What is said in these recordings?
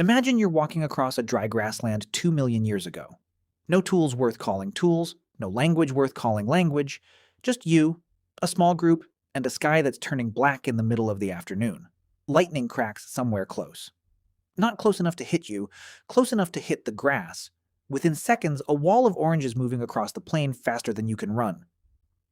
Imagine you're walking across a dry grassland 2 million years ago. No tools worth calling tools, no language worth calling language, just you, a small group, and a sky that's turning black in the middle of the afternoon. Lightning cracks somewhere close. Not close enough to hit you, close enough to hit the grass. Within seconds, a wall of orange is moving across the plain faster than you can run.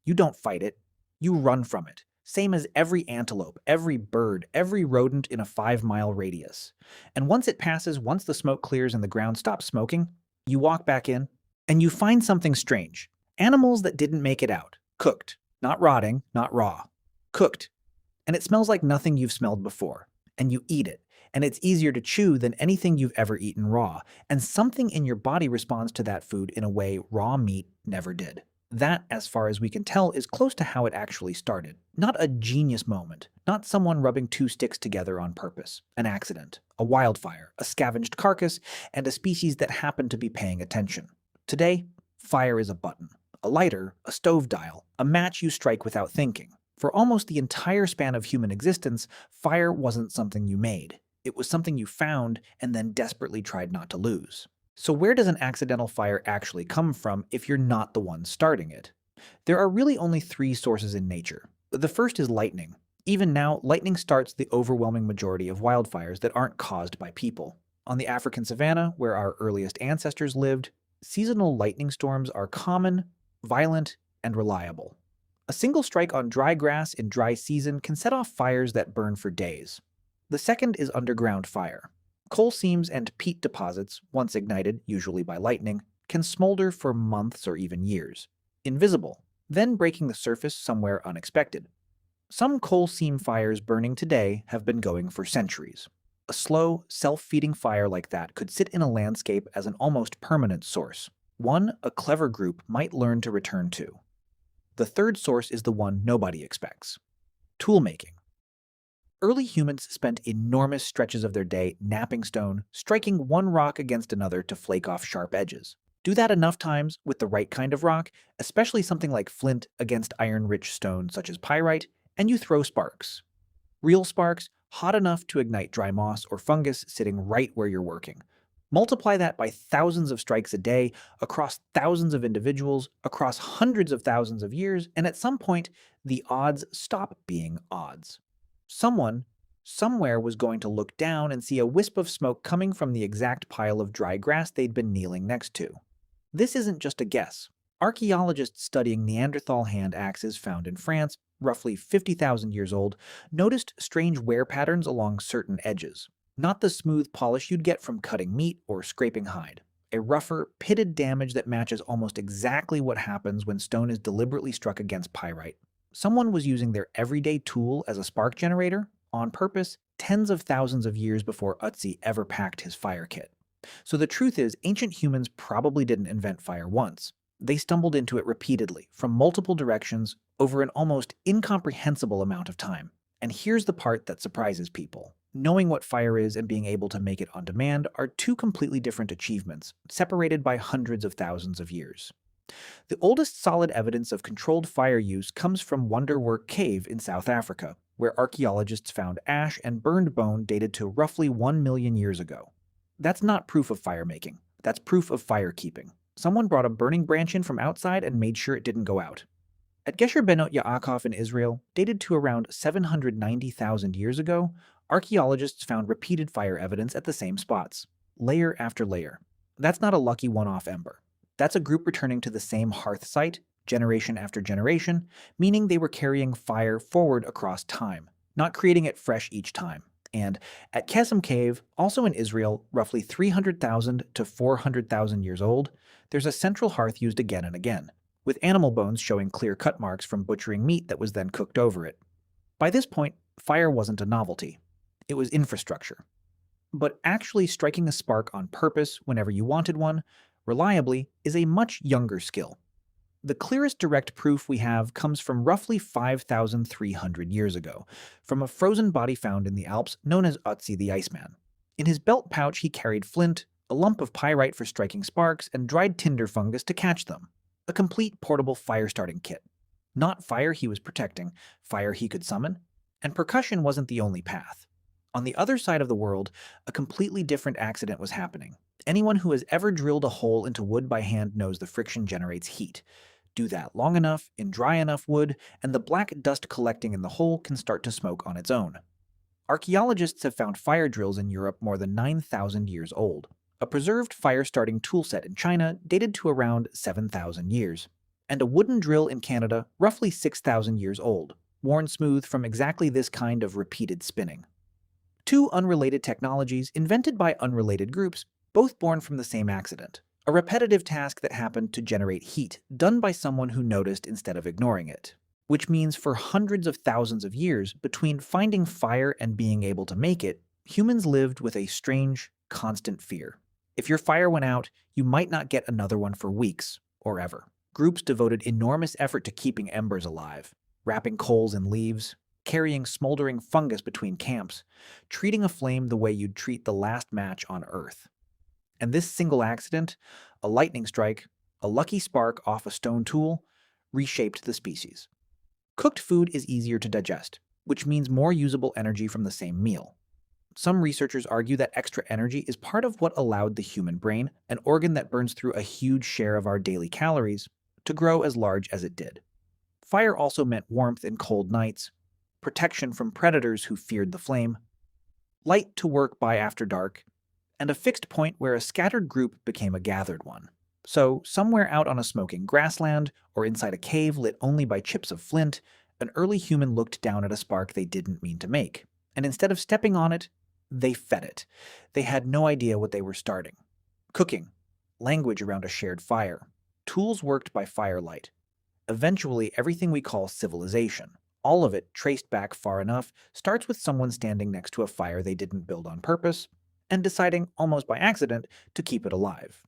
You don't fight it, you run from it. Same as every antelope, every bird, every rodent in a 5-mile radius. And once it passes, once the smoke clears and the ground stops smoking, you walk back in, and you find something strange. Animals that didn't make it out. Cooked. Not rotting, not raw. Cooked. And it smells like nothing you've smelled before. And you eat it. And it's easier to chew than anything you've ever eaten raw. And something in your body responds to that food in a way raw meat never did. That, as far as we can tell, is close to how it actually started. Not a genius moment, not someone rubbing two sticks together on purpose. An accident, a wildfire, a scavenged carcass, and a species that happened to be paying attention. Today, fire is a button, a lighter, a stove dial, a match you strike without thinking. For almost the entire span of human existence, fire wasn't something you made. It was something you found and then desperately tried not to lose. So where does an accidental fire actually come from if you're not the one starting it? There are really only 3 sources in nature. The first is lightning. Even now, lightning starts the overwhelming majority of wildfires that aren't caused by people. On the African savanna, where our earliest ancestors lived, seasonal lightning storms are common, violent, and reliable. A single strike on dry grass in dry season can set off fires that burn for days. The second is underground fire. Coal seams and peat deposits, once ignited, usually by lightning, can smolder for months or even years, invisible, then breaking the surface somewhere unexpected. Some coal seam fires burning today have been going for centuries. A slow, self-feeding fire like that could sit in a landscape as an almost permanent source, one a clever group might learn to return to. The third source is the one nobody expects: tool-making. Early humans spent enormous stretches of their day knapping stone, striking one rock against another to flake off sharp edges. Do that enough times with the right kind of rock, especially something like flint against iron-rich stone such as pyrite, and you throw sparks. Real sparks, hot enough to ignite dry moss or fungus sitting right where you're working. Multiply that by thousands of strikes a day, across thousands of individuals, across hundreds of thousands of years, and at some point, the odds stop being odds. Someone, somewhere was going to look down and see a wisp of smoke coming from the exact pile of dry grass they'd been kneeling next to. This isn't just a guess. Archaeologists studying Neanderthal hand axes found in France, roughly 50,000 years old, noticed strange wear patterns along certain edges. Not the smooth polish you'd get from cutting meat or scraping hide. A rougher, pitted damage that matches almost exactly what happens when stone is deliberately struck against pyrite. Someone was using their everyday tool as a spark generator, on purpose, tens of thousands of years before Otzi ever packed his fire kit. So the truth is, ancient humans probably didn't invent fire once. They stumbled into it repeatedly, from multiple directions, over an almost incomprehensible amount of time. And here's the part that surprises people. Knowing what fire is and being able to make it on demand are 2 completely different achievements, separated by hundreds of thousands of years. The oldest solid evidence of controlled fire use comes from Wonderwork Cave in South Africa, where archaeologists found ash and burned bone dated to roughly 1 million years ago. That's not proof of fire making, that's proof of fire keeping. Someone brought a burning branch in from outside and made sure it didn't go out. At Gesher Benot Yaakov in Israel, dated to around 790,000 years ago, archaeologists found repeated fire evidence at the same spots, layer after layer. That's not a lucky one-off ember. That's a group returning to the same hearth site, generation after generation, meaning they were carrying fire forward across time, not creating it fresh each time. And at Kesem Cave, also in Israel, roughly 300,000 to 400,000 years old, there's a central hearth used again and again, with animal bones showing clear cut marks from butchering meat that was then cooked over it. By this point, fire wasn't a novelty. It was infrastructure. But actually striking a spark on purpose whenever you wanted one, reliably, is a much younger skill. The clearest direct proof we have comes from roughly 5,300 years ago, from a frozen body found in the Alps known as Otzi the Iceman. In his belt pouch he carried flint, a lump of pyrite for striking sparks, and dried tinder fungus to catch them. A complete portable fire-starting kit. Not fire he was protecting, fire he could summon. And percussion wasn't the only path. On the other side of the world, a completely different accident was happening. Anyone who has ever drilled a hole into wood by hand knows the friction generates heat. Do that long enough, in dry enough wood, and the black dust collecting in the hole can start to smoke on its own. Archaeologists have found fire drills in Europe more than 9,000 years old. A preserved fire-starting toolset in China dated to around 7,000 years. And a wooden drill in Canada roughly 6,000 years old, worn smooth from exactly this kind of repeated spinning. Two unrelated technologies invented by unrelated groups, both born from the same accident. A repetitive task that happened to generate heat, done by someone who noticed instead of ignoring it. Which means for hundreds of thousands of years, between finding fire and being able to make it, humans lived with a strange, constant fear. If your fire went out, you might not get another one for weeks, or ever. Groups devoted enormous effort to keeping embers alive, wrapping coals in leaves, carrying smoldering fungus between camps, treating a flame the way you'd treat the last match on Earth. And this single accident, a lightning strike, a lucky spark off a stone tool, reshaped the species. Cooked food is easier to digest, which means more usable energy from the same meal. Some researchers argue that extra energy is part of what allowed the human brain, an organ that burns through a huge share of our daily calories, to grow as large as it did. Fire also meant warmth in cold nights, protection from predators who feared the flame, light to work by after dark, and a fixed point where a scattered group became a gathered one. So, somewhere out on a smoking grassland or inside a cave lit only by chips of flint, an early human looked down at a spark they didn't mean to make, and instead of stepping on it, they fed it. They had no idea what they were starting. Cooking, language around a shared fire, tools worked by firelight. Eventually, everything we call civilization, all of it traced back far enough, starts with someone standing next to a fire they didn't build on purpose, and deciding, almost by accident, to keep it alive.